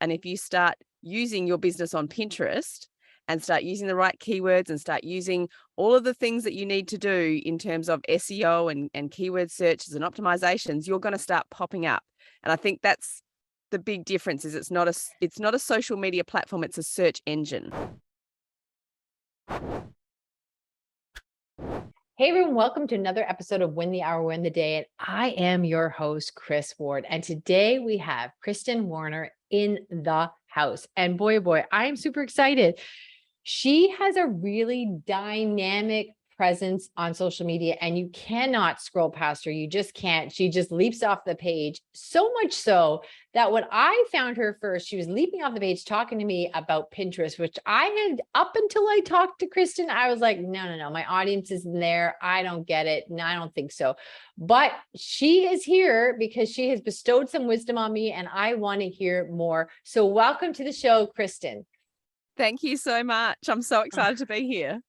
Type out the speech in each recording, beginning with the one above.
And if you start using your business on Pinterest and start using the right keywords and start using all of the things that you need to do in terms of SEO and keyword searches and optimizations, you're going to start popping up. And I think that's the big difference. Is it's not a social media platform, it's a search engine. Hey everyone, welcome to another episode of Win the Hour, Win the Day. And I am your host, Chris Ward. And today we have Kristen Werner in the house. And boy, oh boy, I am super excited. She has a really dynamic presence on social media and you cannot scroll past her. You just can't. She just leaps off the page. So much so that when I found her first, she was leaping off the page talking to me about Pinterest, which I had up until I talked to Kristen, I was like, no, my audience isn't there. I don't get it. No, I don't think so. But she is here because she has bestowed some wisdom on me and I want to hear more. So welcome to the show, Kristen. Thank you so much. I'm so excited to be here.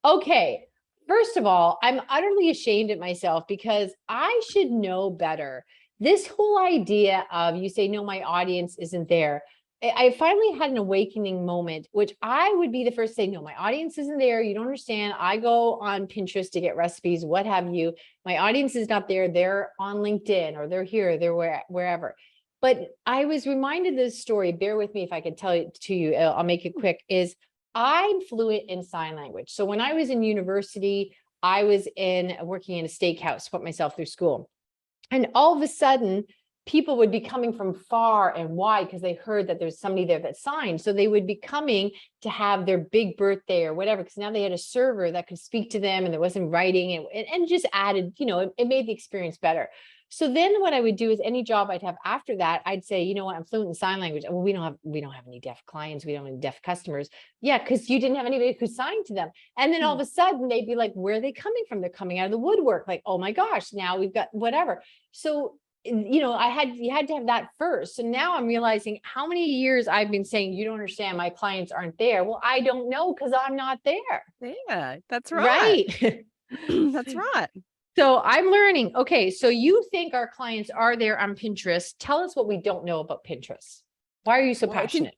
Okay. First of all, I'm utterly ashamed at myself because I should know better. This whole idea of you say, no, my audience isn't there. I finally had an awakening moment, which I would be the first to say, no, my audience isn't there. You don't understand. I go on Pinterest to get recipes, what have you. My audience is not there. They're on LinkedIn or they're here, they're wherever. But I was reminded of this story. Bear with me if I can tell it to you. I'll make it quick. I'm fluent in sign language. So when I was in university, I was working in a steakhouse, put myself through school. And all of a sudden, people would be coming from far and wide because they heard that there's somebody there that signed. So they would be coming to have their big birthday or whatever, because now they had a server that could speak to them and there wasn't writing and just added, it made the experience better. So then what I would do is any job I'd have after that, I'd say, you know what, I'm fluent in sign language. Well, we don't have any deaf clients. We don't have any deaf customers. Yeah, because you didn't have anybody who could sign to them. And then all of a sudden they'd be like, where are they coming from? They're coming out of the woodwork. Like, oh my gosh, now we've got whatever. So, you had to have that first. So now I'm realizing how many years I've been saying, you don't understand, my clients aren't there. Well, I don't know because I'm not there. Yeah, that's right. Right. That's right. So I'm learning. Okay. So you think our clients are there on Pinterest. Tell us what we don't know about Pinterest. Why are you so passionate?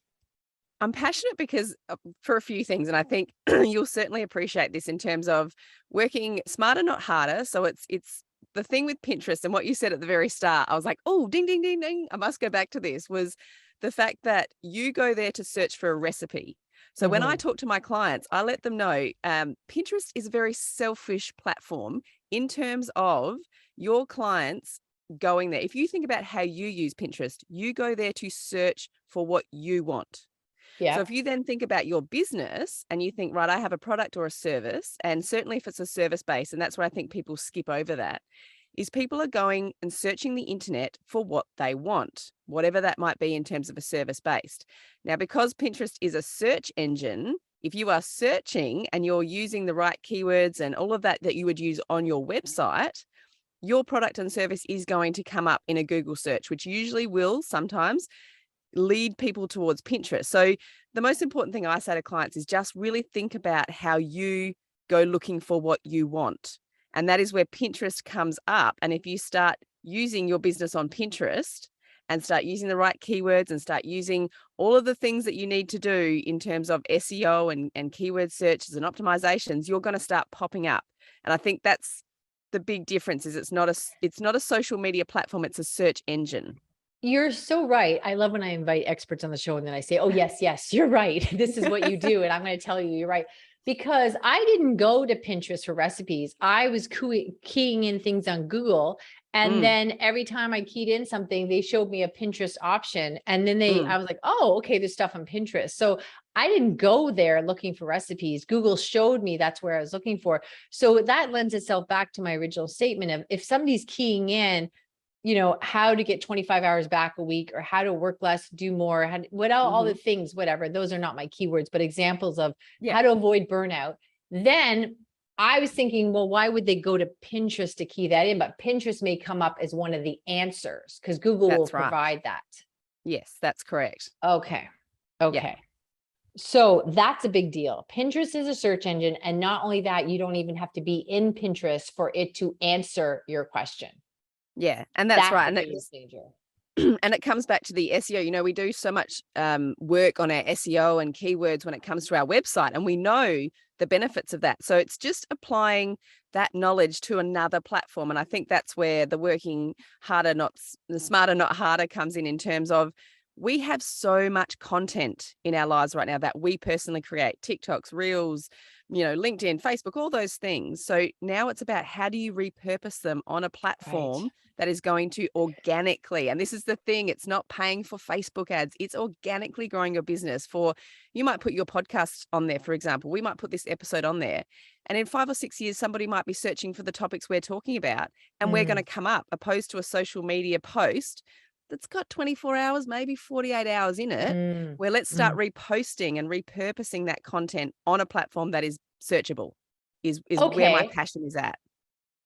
I'm passionate because for a few things, and I think you'll certainly appreciate this in terms of working smarter, not harder. So it's the thing with Pinterest and what you said at the very start. I was like, oh, ding, ding, ding, ding. I must go back to this, was the fact that you go there to search for a recipe. So when I talk to my clients, I let them know Pinterest is a very selfish platform in terms of your clients going there. If you think about how you use Pinterest, you go there to search for what you want. Yeah. So if you then think about your business and you think, right, I have a product or a service, and certainly if it's a service based, and that's where I think people skip over that, is people are going and searching the internet for what they want, whatever that might be in terms of a service based. Now, because Pinterest is a search engine, if you are searching and you're using the right keywords and all of that you would use on your website, your product and service is going to come up in a Google search, which usually will sometimes lead people towards Pinterest. So the most important thing I say to clients is just really think about how you go looking for what you want. And that is where Pinterest comes up. And if you start using your business on Pinterest and start using the right keywords and start using all of the things that you need to do in terms of SEO and keyword searches and optimizations, you're going to start popping up. And I think that's the big difference. Is it's not a social media platform, it's a search engine. You're so right. I love when I invite experts on the show and then I say, oh, yes, you're right. This is what you do. And I'm going to tell you, you're right. Because I didn't go to Pinterest for recipes. I was keying in things on Google. And then every time I keyed in something, they showed me a Pinterest option. And then I was like, oh, okay, there's stuff on Pinterest. So I didn't go there looking for recipes. Google showed me that's where I was looking for. So that lends itself back to my original statement of if somebody's keying in, how to get 25 hours back a week or how to work less, do more, all the things, whatever. Those are not my keywords, but examples of how to avoid burnout. Then I was thinking, well, why would they go to Pinterest to key that in? But Pinterest may come up as one of the answers because Google will provide that. Yes, that's correct. Okay. Yeah. So that's a big deal. Pinterest is a search engine. And not only that, you don't even have to be in Pinterest for it to answer your question. Yeah. And that's right. And that's danger. and it comes back to the SEO. You know, we do so much work on our SEO and keywords when it comes to our website, and we know the benefits of that. So it's just applying that knowledge to another platform. And I think that's where the working harder, the smarter, not harder comes in terms of we have so much content in our lives right now that we personally create, TikToks, Reels, you know, LinkedIn, Facebook, all those things. So now it's about how do you repurpose them on a platform Right. that is going to organically, and this is the thing, it's not paying for Facebook ads, it's organically growing your business. For you might put your podcast on there, for example, we might put this episode on there, and in 5 or 6 years, somebody might be searching for the topics we're talking about, and we're going to come up, opposed to a social media post that's got 24 hours, maybe 48 hours in it, Mm, where let's start mm. reposting and repurposing that content on a platform that is searchable, is where my Okay. passion is at.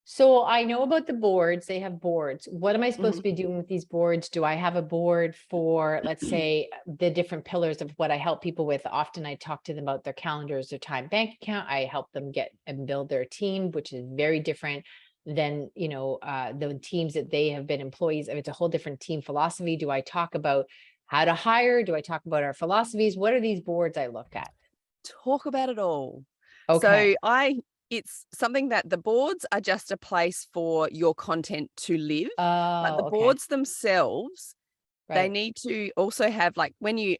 So I know about the boards. They have boards. What am I supposed Mhm. to be doing with these boards? Do I have a board for, let's say, the different pillars of what I help people with? Often I talk to them about their calendars, their time bank account. I help them get and build their team, which is very different than, the teams that they have been employees of. It's a whole different team philosophy. Do I talk about how to hire? Do I talk about our philosophies? What are these boards I look at? Talk about it all. So Okay. it's something that the boards are just a place for your content to live, but the Oh, okay. boards themselves, they Right. need to also have, like, when you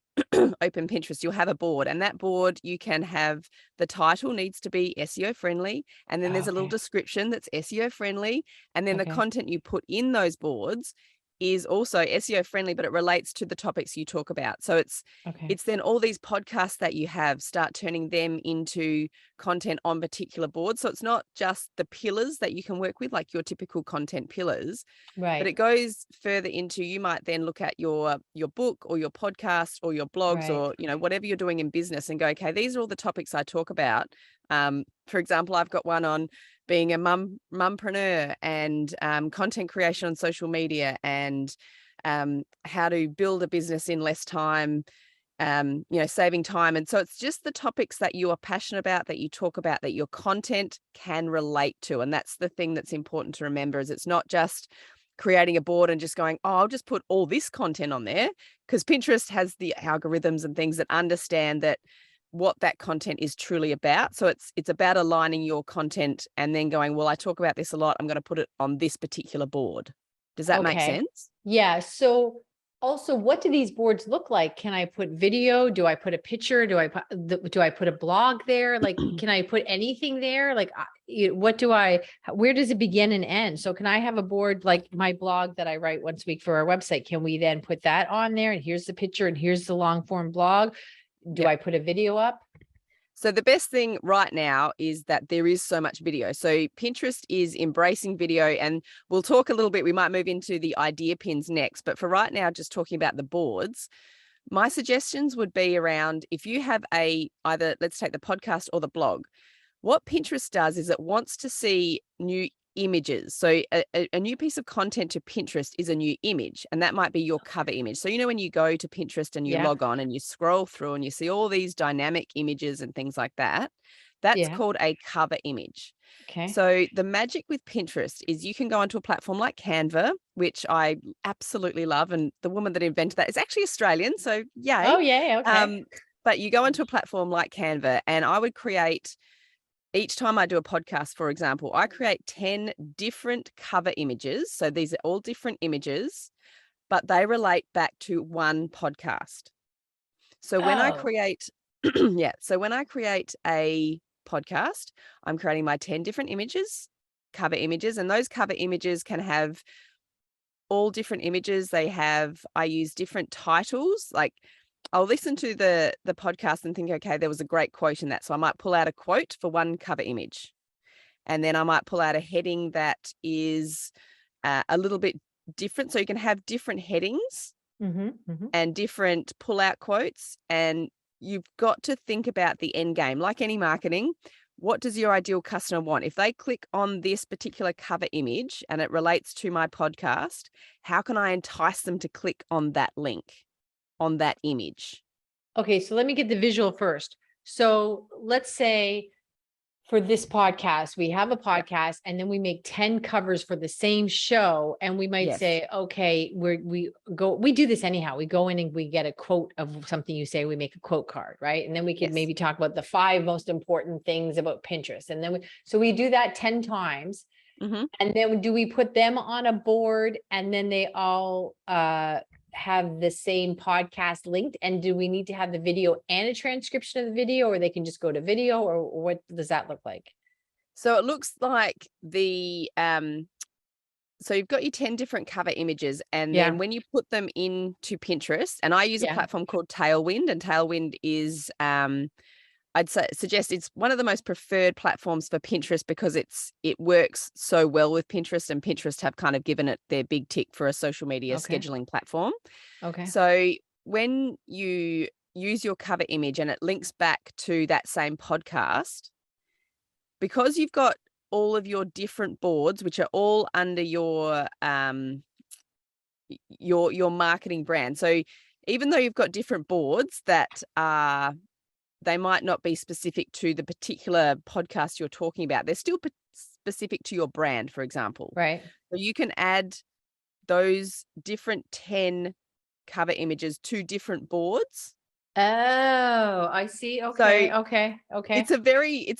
open Pinterest, you'll have a board, and that board you can have, the title needs to be SEO friendly, and then there's a little Okay. description that's SEO friendly, and then the Okay. content you put in those boards is also SEO friendly, but it relates to the topics you talk about. So Okay. it's then all these podcasts that you have, start turning them into content on particular boards. So it's not just the pillars that you can work with, like your typical content pillars, but it Right. goes further into, you might then look at your book or your podcast or your blogs, Right. or, you know, whatever you're doing in business, and go, okay, these are all the topics I talk about. For example, I've got one on being a mumpreneur, and content creation on social media, and how to build a business in less time, you know, saving time. And so it's just the topics that you are passionate about, that you talk about, that your content can relate to. And that's the thing that's important to remember, is it's not just creating a board and just going, oh, I'll just put all this content on there, because Pinterest has the algorithms and things that understand that what that content is truly about. So it's about aligning your content and then going, well, I talk about this a lot, I'm going to put it on this particular board. Does that make Okay. sense? Yeah. So also, what do these boards look like? Can I put video? Do I put a picture? Do I put a blog there? Like, can I put anything there? Like, what do where does it begin and end? So can I have a board like my blog that I write once a week for our website? Can we then put that on there? And here's the picture and here's the long form blog. Do Yep. I put a video up? So the best thing right now is that there is so much video. So Pinterest is embracing video, and we'll talk a little bit. We might move into the idea pins next, but for right now, just talking about the boards, my suggestions would be around, if you have either, let's take the podcast or the blog, what Pinterest does is it wants to see new images. So a new piece of content to Pinterest is a new image, and that might be your cover image. So, you know, when you go to Pinterest and you Yeah. log on and you scroll through and you see all these dynamic images and things like that, that's Yeah. called a cover image. Okay. So the magic with Pinterest is you can go onto a platform like Canva, which I absolutely love, and the woman that invented that is actually Australian, so yay. Oh, yeah. Okay. Um, but you go into a platform like Canva, and I would create, each time I do a podcast, for example, I create 10 different cover images. So these are all different images, but they relate back to one podcast. So when I Oh, create, yeah, so when I create a podcast, I'm creating my 10 different images, cover images, and those cover images can have all different images. I use different titles. Like, I'll listen to the podcast and think, okay, there was a great quote in that. So I might pull out a quote for one cover image. And then I might pull out a heading that is a little bit different. So you can have different headings mm-hmm, mm-hmm. and different pull-out quotes. And you've got to think about the end game. Like any marketing, what does your ideal customer want? If they click on this particular cover image and it relates to my podcast, how can I entice them to click on that link, on that image? Okay, so let me get the visual first. So let's say for this podcast, we have a Yep. podcast and then we make 10 covers for the same show. And we might Yes. say, okay, we do this anyhow. We go in and we get a quote of something you say, we make a quote card, right? And then we could Yes. maybe talk about the 5 most important things about Pinterest. And then so we do that 10 times. Hmm. And then do we put them on a board and then they all have the same podcast linked? And do we need to have the video and a transcription of the video, or they can just go to video, or what does that look like? So it looks like so you've got your 10 different cover images, and Yeah. then when you put them into Pinterest, and I use a Yeah. platform called Tailwind, and Tailwind is suggest it's one of the most preferred platforms for Pinterest because it works so well with Pinterest, and Pinterest have kind of given it their big tick for a social media Okay. scheduling platform. Okay. So when you use your cover image and it links back to that same podcast, because you've got all of your different boards, which are all under your marketing brand. So even though you've got different boards that are, they might not be specific to the particular podcast you're talking about, they're still specific to your brand, for example. Right. So you can add those different 10 cover images to different boards. Oh, I see. Okay. So Okay. it's a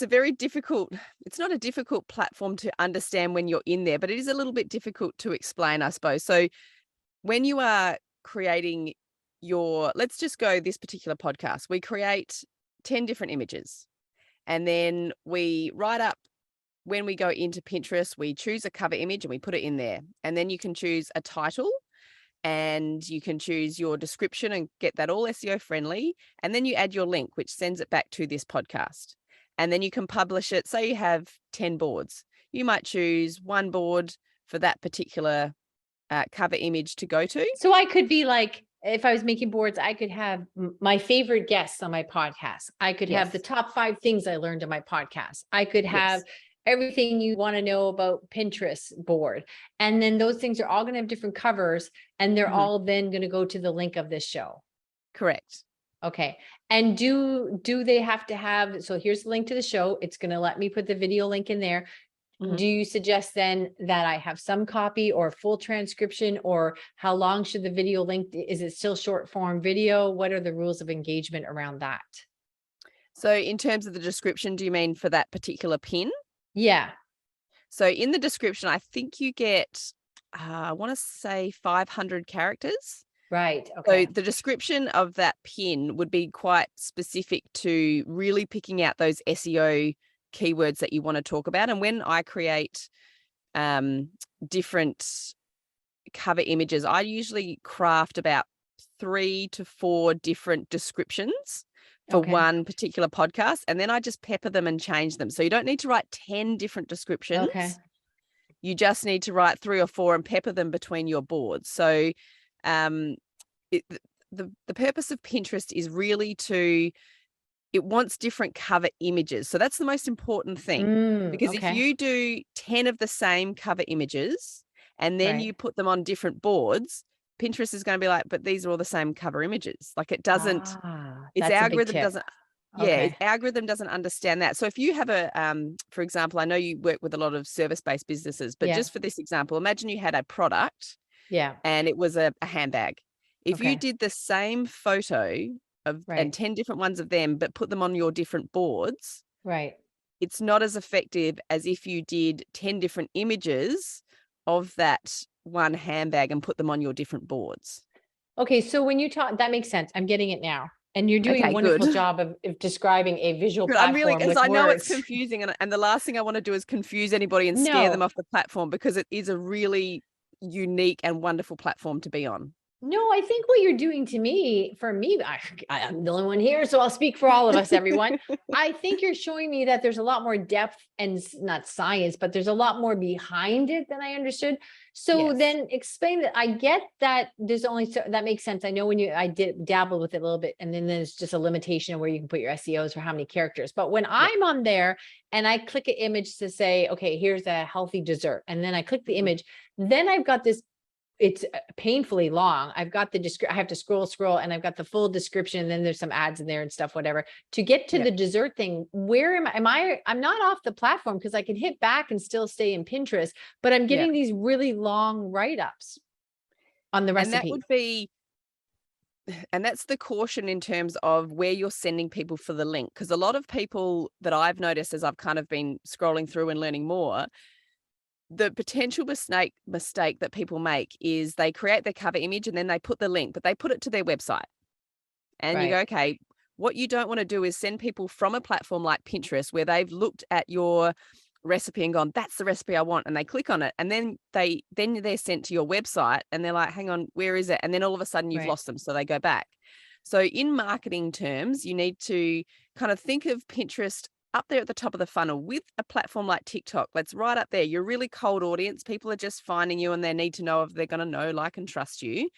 very difficult, it's not a difficult platform to understand when you're in there, but it is a little bit difficult to explain, I suppose. So when you are creating let's just go this particular podcast, we create 10 different images, and then we write up, when we go into Pinterest, we choose a cover image and we put it in there, and then you can choose a title and you can choose your description and get that all SEO friendly. And then you add your link, which sends it back to this podcast. And then you can publish it. Say you have 10 boards. You might choose one board for that particular cover image to go to. So I could be like, if I was making boards, I could have my favorite guests on my podcast. I could have the Yes. top 5 things I learned on my podcast. I could have Yes. everything you want to know about Pinterest board. And then those things are all going to have different covers, and they're Mhm. all then going to go to the link of this show. Correct. Okay. And do they have to have, so here's the link to the show. It's going to let me put the video link in there. Mhm. Do you suggest then that I have some copy or full transcription, or how long should the video link? Is it still short form video? What are the rules of engagement around that? So in terms of the description, do you mean for that particular pin? Yeah. So in the description, I think you get, I want to say 500 characters. Right. So Okay. the description of that pin would be quite specific to really picking out those SEO keywords that you want to talk about. And when I create different cover images, I usually craft about 3 to 4 different descriptions for Okay. one particular podcast, and then I just pepper them and change them. So you don't need to write 10 different descriptions. Okay. You just need to write 3 or 4 and pepper them between your boards. So the purpose of Pinterest is really it wants different cover images. So that's the most important thing, because if Okay. you do 10 of the same cover images and then Right. you put them on different boards, Pinterest is going to be like, but these are all the same cover images. Like it doesn't, its That's a big algorithm tip. doesn't, yeah, its Okay. algorithm doesn't understand that. So if you have for example, I know you work with a lot of service-based businesses, but Yeah. just for this example, imagine you had a product Yeah. and it was a handbag. If you Okay. did the same photo and Right. 10 different ones of them, but put them on your different boards, Right. it's not as effective as if you did 10 different images of that one handbag and put them on your different boards. Okay. So when you talk, that makes sense. I'm getting it now. And you're doing a Okay, wonderful good. job of describing a visual Good. I'm really, platform because with I know it's words. confusing, and the last thing I want to do is confuse anybody and scare them No. off the platform, because it is a really unique and wonderful platform to be on. No, I think what you're doing to me, for me, I'm the only one here, so I'll speak for all of us, everyone. I think you're showing me that there's a lot more depth and not science, but there's a lot more behind it than I understood. So Yes. then explain that. I get that there's only, so that makes sense. I know when I did dabble with it a little bit, and then there's just a limitation of where you can put your SEOs for how many characters. But when I'm on there and I click an image to say, okay, here's a healthy dessert, and then I click the image, then I've got this it's painfully long. I've got I have to scroll, and I've got the full description, and then there's some ads in there and stuff, whatever. To get to Yeah. the dessert thing, where I'm not off the platform, because I can hit back and still stay in Pinterest, but I'm getting these really long write-ups on the And that recipe. would be, and that's the caution in terms of where you're sending people for the link. Because a lot of people that I've noticed as I've kind of been scrolling through and learning more, the potential mistake that people make is they create their cover image and then they put the link, but they put it to their website. And you go, Right. okay, what you don't want to do is send people from a platform like Pinterest where they've looked at your recipe and gone, that's the recipe I want. And they click on it. And then they're sent to your website and they're like, hang on, where is it? And then all of a sudden you've Right. lost them. So they go back. So in marketing terms, you need to kind of think of Pinterest up there at the top of the funnel with a platform like TikTok. That's right up there. You're a really cold audience. People are just finding you and they need to know if they're going to know, like, and trust you.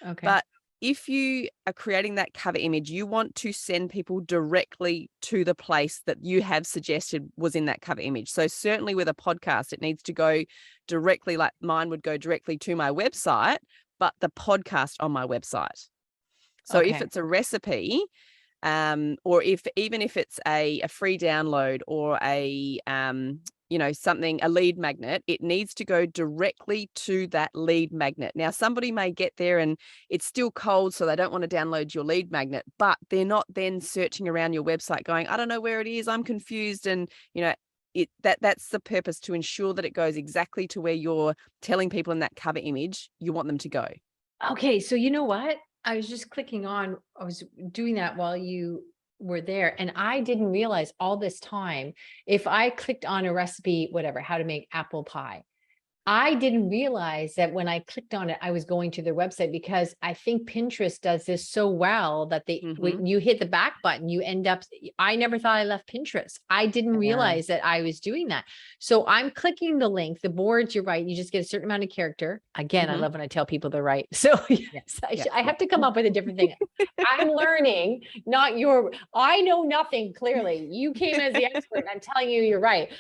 Okay. But if you are creating that cover image, you want to send people directly to the place that you have suggested was in that cover image. So certainly with a podcast, it needs to go directly, like mine would go directly to my website, but the podcast on my website. So if Okay. it's a recipe, or even if it's a free download or a something, a lead magnet, it needs to go directly to that lead magnet. Now, somebody may get there and it's still cold, so they don't want to download your lead magnet, but they're not then searching around your website going, I don't know where it is, I'm confused. And that's the purpose, to ensure that it goes exactly to where you're telling people in that cover image you want them to go. Okay, so you know what? I was just clicking on, I was doing that while you were there, and I didn't realize all this time, if I clicked on a recipe, whatever, how to make apple pie, I didn't realize that when I clicked on it, I was going to their website, because I think Pinterest does this so well that when you hit the back button, you end up, I never thought I left Pinterest. I didn't realize that I was doing that. So I'm clicking the link, the boards, you're right. You just get a certain amount of character. Again, I love when I tell people they're right. So yes, I have to come up with a different thing. I'm learning, not I know nothing, clearly. You came as the expert. I'm telling you, you're right.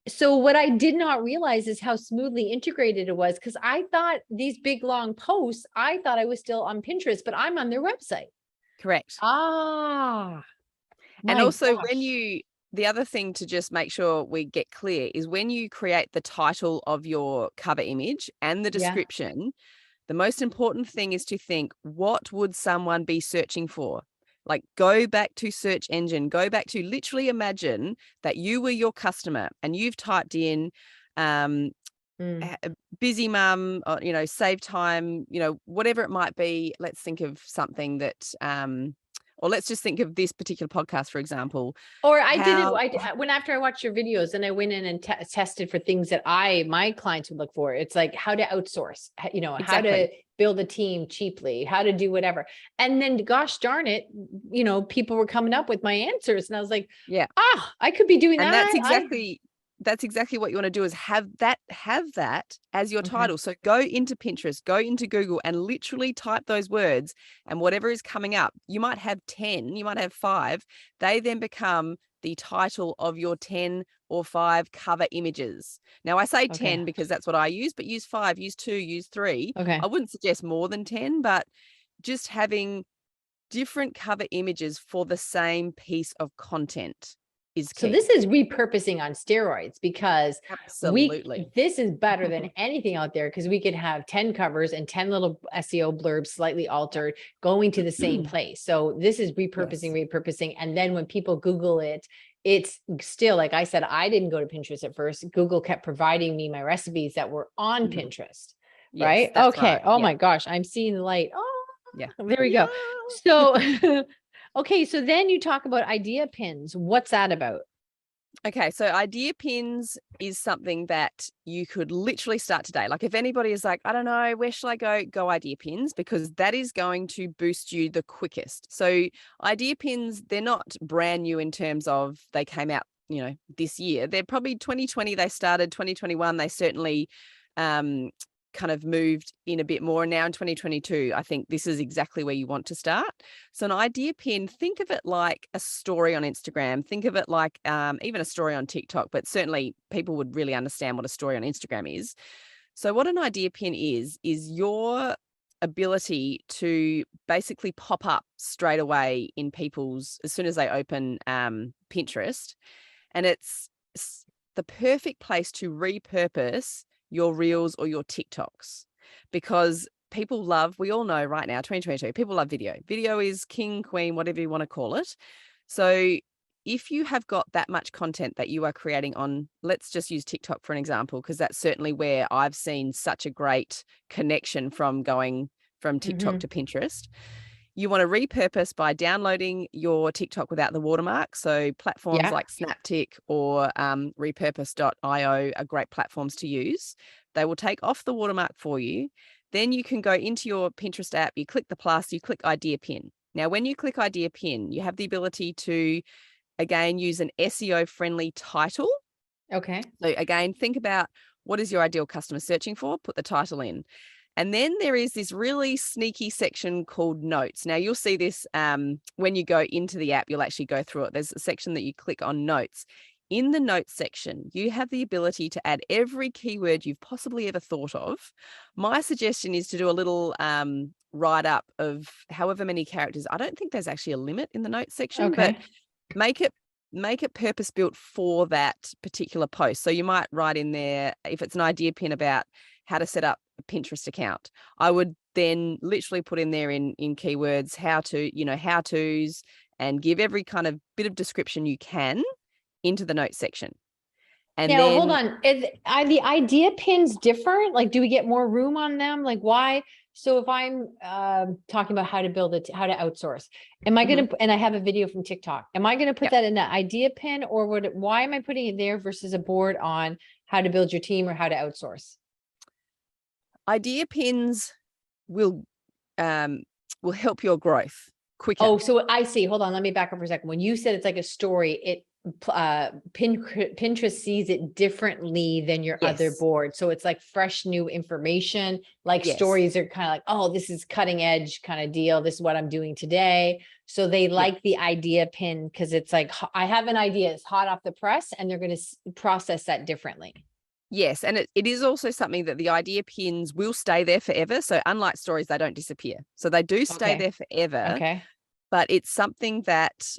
So what I did not realize is how smoothly integrated it was, because I thought these big long posts, I thought I was still on Pinterest, but I'm on their website. Correct. Ah, And my also gosh. the other thing to just make sure we get clear is when you create the title of your cover image and the Yeah. description, the most important thing is to think, what would someone be searching for? Like, go back to search engine, go back to literally imagine that you were your customer and you've typed in busy mum, or, save time, whatever it might be. Let's think of something that, or let's just think of this particular podcast, for example. Or I did it. When after I watched your videos, and I went in and tested for things that my clients would look for. It's like how to outsource, how Exactly. to build a team cheaply, how to do whatever. And then, gosh darn it, people were coming up with my answers, and I was like, Yeah. I could be doing And that. that's exactly what you want to do, is have that as your Okay. title. So go into Pinterest, go into Google and literally type those words, and whatever is coming up, you might have 10, you might have 5. They then become the title of your 10 or 5 cover images. Now, I say 10 Okay. because that's what I use, but use 5, use 2, use 3. Okay. I wouldn't suggest more than 10, but just having different cover images for the same piece of content is So key. this is repurposing on steroids, because Absolutely. this is better than anything out there, because we could have 10 covers and 10 little SEO blurbs slightly altered going to the same place. So this is repurposing. And then when people Google it, it's still, like I said, I didn't go to Pinterest at first. Google kept providing me my recipes that were on Pinterest. Yes, Right. that's Okay. right. Oh Yeah. my gosh. I'm seeing the light. Oh, Yeah. there we Yeah. go. So, okay. So then you talk about idea pins. What's that about? Okay, so idea pins is something that you could literally start today. Like, if anybody is like, I don't know, where shall I go? Go idea pins, because that is going to boost you the quickest. So idea pins, they're not brand new in terms of they came out, this year. They're probably 2020 they started, 2021 they certainly kind of moved in a bit more. And now in 2022, I think this is exactly where you want to start. So an idea pin, think of it like a story on Instagram. Think of it like even a story on TikTok, but certainly people would really understand what a story on Instagram is. So what an idea pin is your ability to basically pop up straight away in people's, as soon as they open Pinterest. And it's the perfect place to repurpose your reels or your TikToks, because people love, we all know right now, 2022, people love video. Video is king, queen, whatever you want to call it. So if you have got that much content that you are creating on, let's just use TikTok for an example, because that's certainly where I've seen such a great connection from going from TikTok to Pinterest. You want to repurpose by downloading your TikTok without the watermark. So platforms like Snaptic or repurpose.io are great platforms to use. They will take off the watermark for you. Then you can go into your Pinterest app, you click the plus, you click Idea Pin. Now, when you click Idea Pin, you have the ability to, again, use an SEO-friendly title. Okay. So again, think about what is your ideal customer searching for, put the title in. And then there is this really sneaky section called Notes. Now, you'll see this when you go into the app, you'll actually go through it. There's a section that you click on Notes. In the Notes section, you have the ability to add every keyword you've possibly ever thought of. My suggestion is to do a little write-up of however many characters. I don't think there's actually a limit in the Notes section, but make it purpose-built for that particular post. So you might write in there, if it's an idea pin about how to set up a Pinterest account, I would then literally put in there in keywords how-tos, and give every kind of bit of description you can into the notes section. And now, then hold on. Are the idea pins different? Like, do we get more room on them? Like, why? So if I'm talking about how to build it, how to outsource, am I going to, and I have a video from TikTok, am I going to put that in an idea pin, or why am I putting it there versus a board on how to build your team or how to outsource? Idea pins will help your growth quicker. Oh, so I see. Hold on. Let me back up for a second. When you said it's like a story, Pinterest sees it differently than your other board. So it's like fresh new information, like stories are kind of like, oh, this is cutting edge kind of deal. This is what I'm doing today. So they like the idea pin because it's like, I have an idea, it's hot off the press, and they're going to process that differently. Yes. And it is also something that the idea pins will stay there forever. So unlike stories, they don't disappear. So they do stay there forever. Okay. But it's something that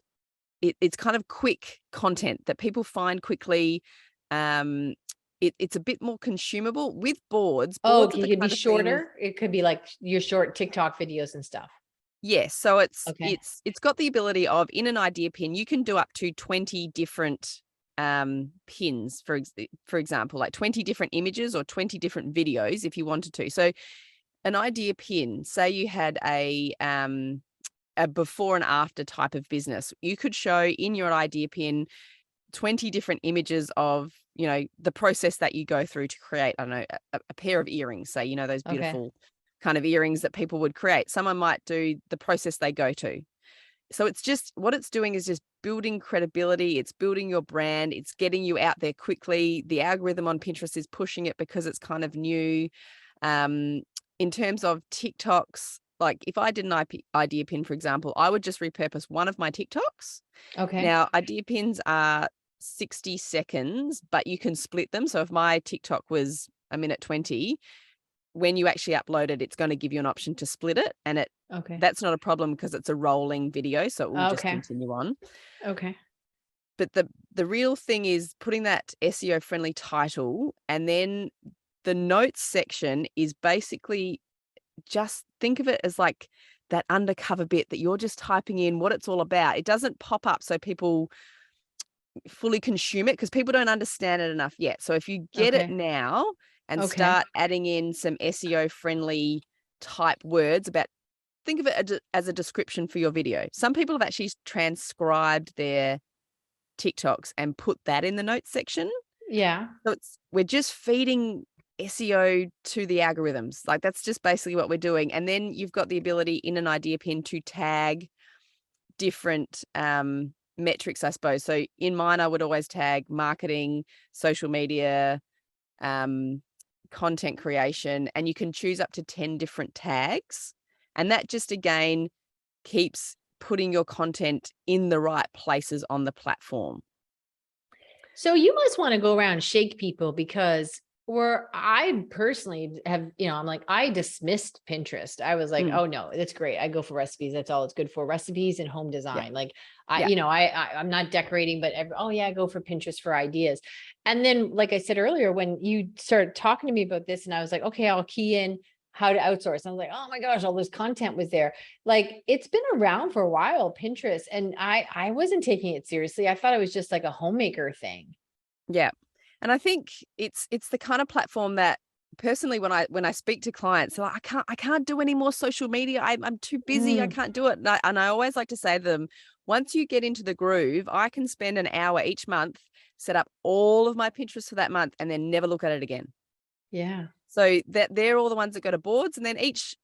it's kind of quick content that people find quickly. It's a bit more consumable with boards. Oh, Boards it could be shorter. It could be like your short TikTok videos and stuff. Yes. So it's got the ability of, in an idea pin, you can do up to 20 different pins, for example, like 20 different images or 20 different videos if you wanted to. So an idea pin, say you had a before and after type of business, you could show in your idea pin 20 different images of, the process that you go through to create, I don't know, a pair of earrings, say, those beautiful kind of earrings that people would create. Someone might do the process they go to. So it's just, what it's doing is just building credibility. It's building your brand. It's getting you out there quickly. The algorithm on Pinterest is pushing it because it's kind of new. In terms of TikToks, like if I did an idea pin, for example, I would just repurpose one of my TikToks. Okay. Now, idea pins are 60 seconds, but you can split them. So if my TikTok was 1:20, when you actually upload it, it's going to give you an option to split it. And that's not a problem because it's a rolling video. So it will just continue on. Okay. But the real thing is putting that SEO friendly title, and then the notes section is basically, just think of it as like that undercover bit that you're just typing in what it's all about. It doesn't pop up so people fully consume it because people don't understand it enough yet. So if you get it now and start adding in some SEO friendly type words about, think of it as a description for your video. Some people have actually transcribed their TikToks and put that in the notes section. Yeah. So we're just feeding SEO to the algorithms. Like that's just basically what we're doing. And then you've got the ability in an idea pin to tag different metrics, I suppose. So in mine, I would always tag marketing, social media, content creation, and you can choose up to 10 different tags. And that just, again, keeps putting your content in the right places on the platform. So you must want to go around and shake people because Where I personally have, I'm like, I dismissed Pinterest. I was like, Mm, oh no, it's great. I go for recipes. That's all it's good for, recipes and home yeah, design. Like yeah. I'm not decorating, but oh yeah, I go for Pinterest for ideas. And then, like I said earlier, when you started talking to me about this and I was like, okay, I'll key in how to outsource. I was like, oh my gosh, all this content was there. Like it's been around for a while, Pinterest. And I wasn't taking it seriously. I thought it was just like a homemaker thing. Yeah. And I think it's the kind of platform that personally when I speak to clients, they're like, I can't do any more social media. I'm too busy. I Mm, can't do it. And I always like to say to them, once you get into the groove, I can spend an hour each month, set up all of my Pinterest for that month, and then never look at it again. yeah. So that they're all the ones that go to boards, and then each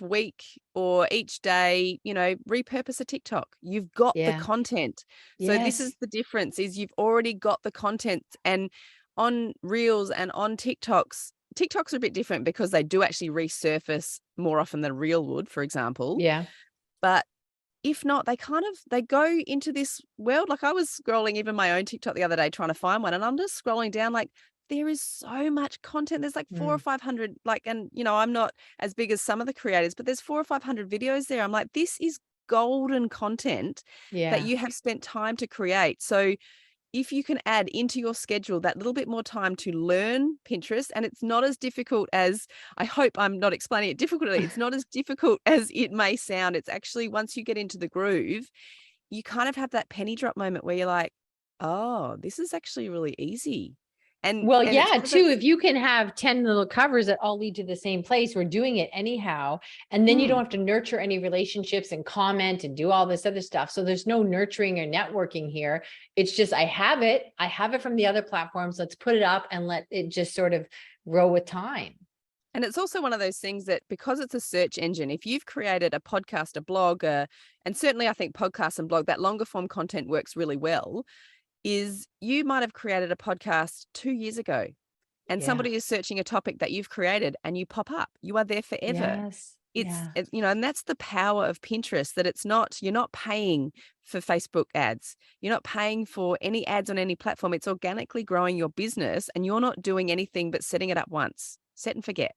week or each day, repurpose a TikTok. You've got the Yeah. content. So this is Yes. the difference is you've already got the content. And on Reels and on TikToks are a bit different because they do actually resurface more often than Reel would, for example. Yeah. But if not, they go into this world. Like I was scrolling even my own TikTok the other day trying to find one, and I'm just scrolling down like there is so much content. There's like four or Mm, 500, like, and I'm not as big as some of the creators, but there's 400 or 500 videos there. I'm like, this is golden content that yeah. you have spent time to create. So if you can add into your schedule that little bit more time to learn Pinterest, and it's not as difficult as I hope I'm not explaining it difficultly. It's not as difficult as it may sound. It's actually once you get into the groove, you kind of have that penny drop moment where you're like, oh, this is actually really easy. Well, And it's yeah, one of too, those if you can have 10 little covers that all lead to the same place, we're doing it anyhow. And then you don't mm, have to nurture any relationships and comment and do all this other stuff. So there's no nurturing or networking here. It's just, I have it. I have it from the other platforms. Let's put it up and let it just sort of grow with time. and it's also one of those things that because it's a search engine, if you've created a podcast, a blog, and certainly I think podcast and blog, that longer form content works really well, is you might have created a podcast 2 years ago and Yeah. somebody is searching a topic that you've created and you pop up. You are there forever. Yes. Yeah. And that's the power of Pinterest, that you're not paying for Facebook ads. You're not paying for any ads on any platform. It's organically growing your business and you're not doing anything but setting it up once, set and forget.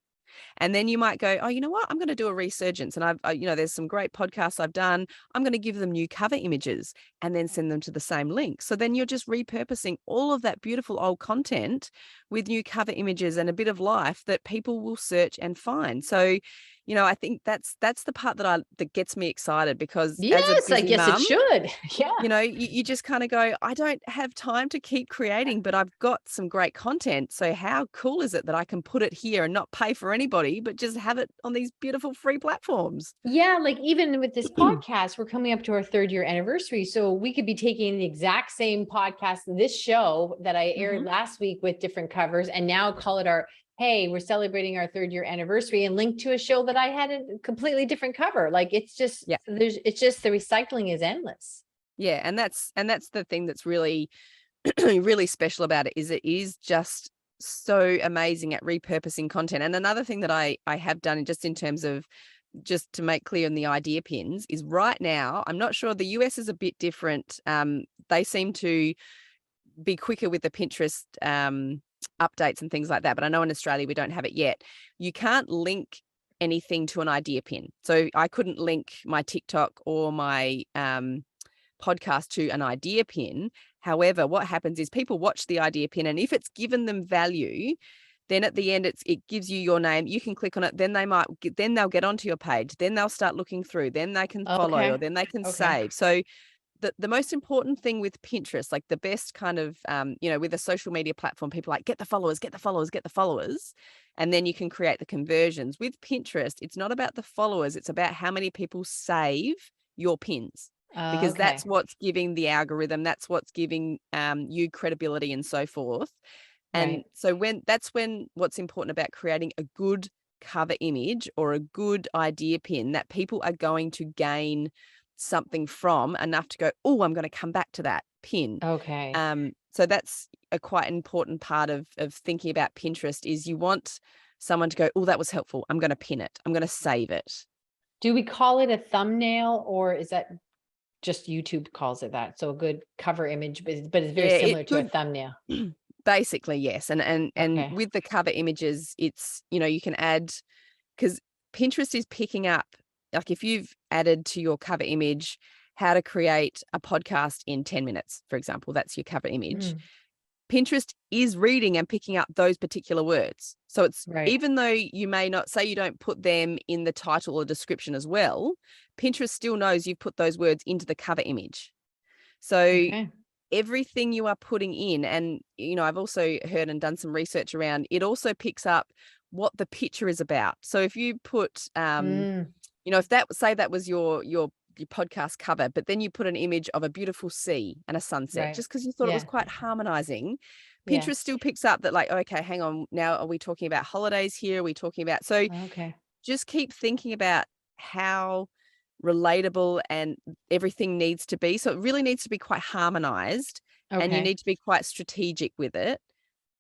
And then you might go, oh, you know what? I'm going to do a resurgence. And there's some great podcasts I've done. I'm going to give them new cover images and then send them to the same link. So then you're just repurposing all of that beautiful old content with new cover images and a bit of life that people will search and find. So, I think that's the part that gets me excited because as a Yes, I busy guess it mum, should. Yeah. you just kind of go, I don't have time to keep creating, but I've got some great content. So how cool is it that I can put it here and not pay for anybody, but just have it on these beautiful free platforms? Yeah, like even with this podcast, we're coming up to our 3rd-year anniversary. So we could be taking the exact same podcast, this show that I aired Hmm. last week with different covers, and now call it hey, we're celebrating our 3rd-year anniversary and link to a show that I had a completely different cover. Like Yeah. it's just the recycling is endless. Yeah. And that's the thing that's really, really special about it is it is just so amazing at repurposing content. And another thing that I have done just in terms of just to make clear on the idea pins is right now, I'm not sure the US is a bit different. They seem to be quicker with the Pinterest updates and things like that. But I know in Australia we don't have it yet. You can't link anything to an idea pin. So I couldn't link my TikTok or my podcast to an idea pin. However, what happens is people watch the idea pin, and if it's given them value, then at the end it gives you your name. You can click on it. Then then they'll get onto your page. Then they'll start looking through. Then they can follow, or Okay. then they can Okay. save. So the most important thing with Pinterest, like the best kind of, with a social media platform, people like get the followers, get the followers, get the followers, and then you can create the conversions. With Pinterest, it's not about the followers, it's about how many people save your pins, because that's Okay. what's giving the algorithm, that's what's giving you credibility and so forth. And Right. so when what's important about creating a good cover image or a good idea pin that people are going to gain something from enough to go, oh, I'm going to come back to that pin. Okay. So that's a quite important part of thinking about Pinterest is you want someone to go, oh, that was helpful. I'm going to pin it. I'm going to save it. Do we call it a thumbnail, or is that just YouTube calls it that? So a good cover image, but it's very Yeah, similar it to a could. thumbnail. Basically, yes. And Okay. with the cover images, it's, you can add, because Pinterest is picking up, like if you've added to your cover image how to create a podcast in 10 minutes, for example, that's your cover image. Mm, Pinterest is reading and picking up those particular words. So it's, right. even though you may not say, you don't put them in the title or description as well, Pinterest still knows you've put those words into the cover image. So Okay. everything you are putting in, and I've also heard and done some research around, it also picks up what the picture is about. So if you put Mm, if that was your podcast cover, but then you put an image of a beautiful sea and a sunset, right. just because you thought it was Yeah. quite harmonizing, Yeah. Pinterest still picks up that, like, okay, hang on, now are we talking about holidays here? Are we talking about, so Okay. just keep thinking about how relatable and everything needs to be. So it really needs to be quite harmonized, and you Okay. need to be quite strategic with it,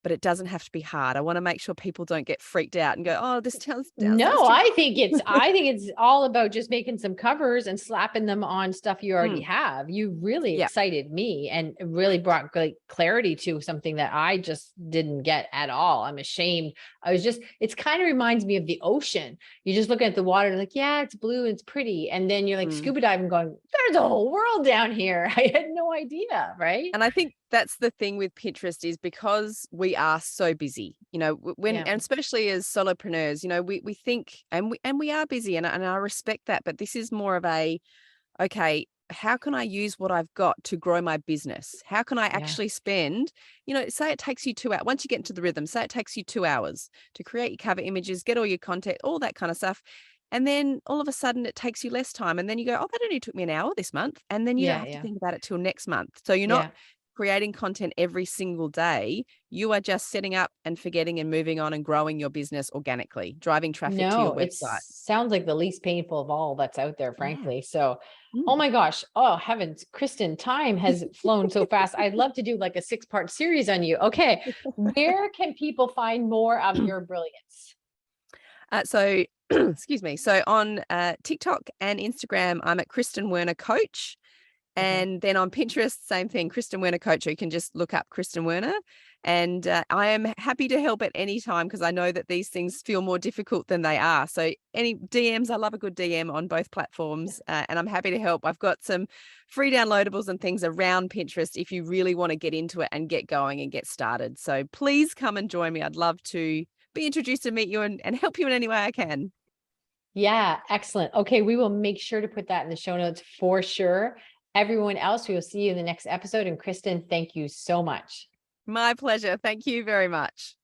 but it doesn't have to be hard. I want to make sure people don't get freaked out and go, "Oh, this sounds No, too I think it's all about just making some covers and slapping them on stuff you already Mm, have. You really yeah, excited me and really brought like clarity to something that I just didn't get at all. I'm ashamed. It's kind of reminds me of the ocean. You just look at the water, like, yeah, it's blue and it's pretty. And then you're like mm. scuba diving going, there's a whole world down here. I had no idea. Right. And I think that's the thing with Pinterest, is because we are so busy, when, Yeah. and especially as solopreneurs, we think, and we are busy, and I respect that, but this is more of a, okay, how can I use what I've got to grow my business? How can I Yeah. actually spend, say it takes you 2 hours, once you get into the rhythm, say it takes you 2 hours to create your cover images, get all your content, all that kind of stuff. And then all of a sudden it takes you less time. And then you go, oh, that only took me an hour this month. And then you don't Yeah. have to Yeah. think about it till next month. So you're not Yeah. creating content every single day. You are just setting up and forgetting and moving on and growing your business organically, driving traffic to your No, it website. sounds like the least painful of all that's out there, Yeah. frankly. So, oh Mm. my gosh. Oh, heavens, Kristen, time has flown so fast. I'd love to do like a 6-part series on you. Okay. Where can people find more of your brilliance? So, excuse me. So on TikTok and Instagram, I'm at Kristen Werner Coach. Okay. And then on Pinterest, same thing, Kristen Werner Coach. You can just look up Kristen Werner. And I am happy to help at any time, because I know that these things feel more difficult than they are. So any DMs, I love a good DM on both platforms, and I'm happy to help. I've got some free downloadables and things around Pinterest if you really want to get into it and get going and get started. So please come and join me. I'd love to be introduced and meet you, and help you in any way I can. Yeah, excellent. Okay, we will make sure to put that in the show notes for sure. Everyone else, we will see you in the next episode. And Kristen, thank you so much. My pleasure. Thank you very much.